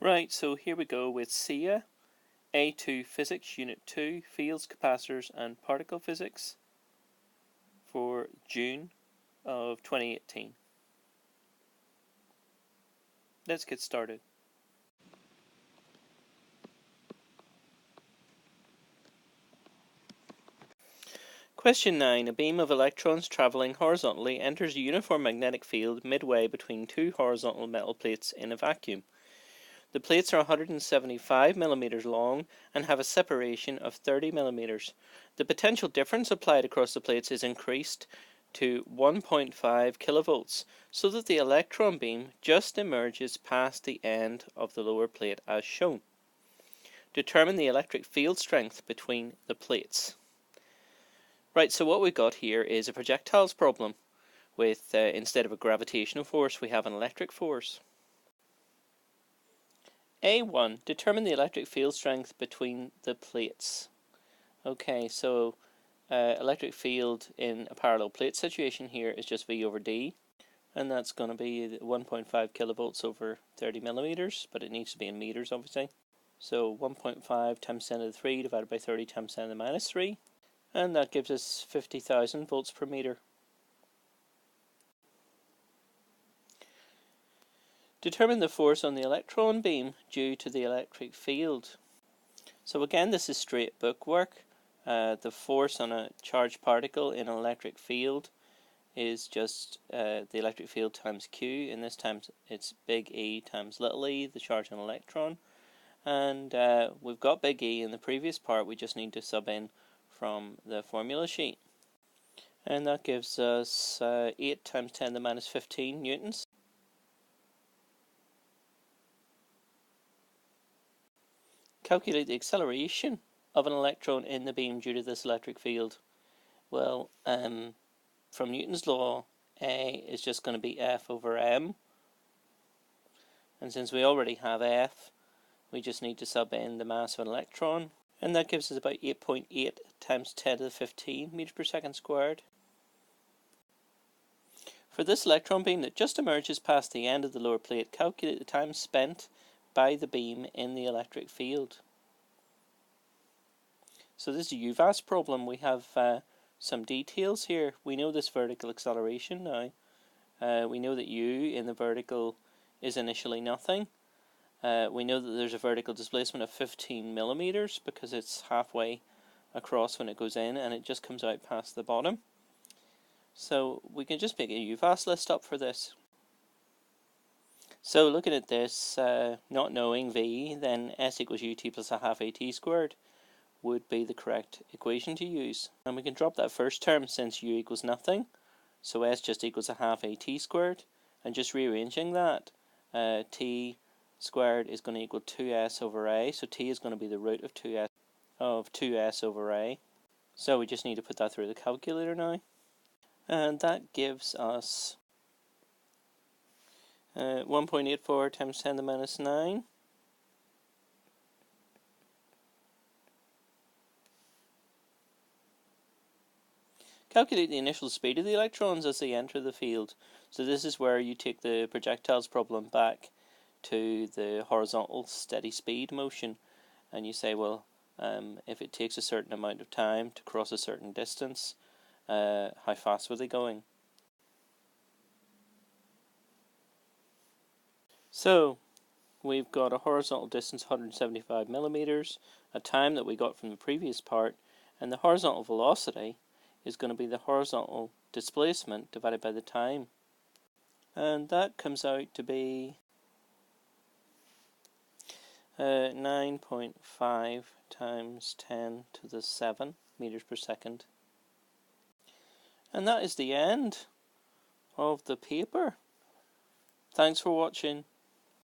Right, so here we go with CCEA, A2 Physics, Unit 2, Fields, Capacitors and Particle Physics for June of 2018. Let's get started. Question 9. A beam of electrons travelling horizontally enters a uniform magnetic field midway between two horizontal metal plates in a vacuum. The plates are 175 mm long and have a separation of 30 mm. The potential difference applied across the plates is increased to 1.5 kilovolts, so that the electron beam just emerges past the end of the lower plate as shown. Determine the electric field strength between the plates. Right, so what we've got here is a projectiles problem with, instead of a gravitational force, we have an electric force. A1, determine the electric field strength between the plates. Okay, so electric field in a parallel plate situation here is just V over D, and that's going to be 1.5 kilovolts over 30 millimeters, but it needs to be in meters obviously. So 1.5 times 10 to the 3 divided by 30 times 10 to the minus 3, and that gives us 50,000 volts per meter. Determine the force on the electron beam due to the electric field. So again, this is straight book work. The force on a charged particle in an electric field is just the electric field times Q. In this time it's big E times little e, the charge on an electron. And we've got big E in the previous part, we just need to sub in from the formula sheet. And that gives us 8 times 10 to the minus 15 newtons. Calculate the acceleration of an electron in the beam due to this electric field. Well, from Newton's law, A is just going to be F over M. And since we already have F, we just need to sub in the mass of an electron. And that gives us about 8.8 times 10 to the 15 meters per second squared. For this electron beam that just emerges past the end of the lower plate, calculate the time spent by the beam in the electric field. So this is a UVAS problem. We have some details here. We know this vertical acceleration now. We know that U in the vertical is initially nothing. We know that there's a vertical displacement of 15 millimeters because it's halfway across when it goes in and it just comes out past the bottom. So we can just make a UVAS list up for this. So looking at this, not knowing V, then S equals UT plus a half AT squared would be the correct equation to use. And we can drop that first term since U equals nothing. So S just equals a half AT squared. And just rearranging that, T squared is going to equal 2S over A. So T is going to be the root of 2S over A. So we just need to put that through the calculator now. And that gives us 1.84 times 10 to the minus 9. Calculate the initial speed of the electrons as they enter the field. So this is where you take the projectiles problem back to the horizontal steady speed motion, and you say, well, if it takes a certain amount of time to cross a certain distance, how fast were they going? So we've got a horizontal distance 175 millimeters, a time that we got from the previous part, and the horizontal velocity is going to be the horizontal displacement divided by the time. And that comes out to be 9.5 times 10 to the 7 meters per second. And that is the end of the paper. Thanks for watching.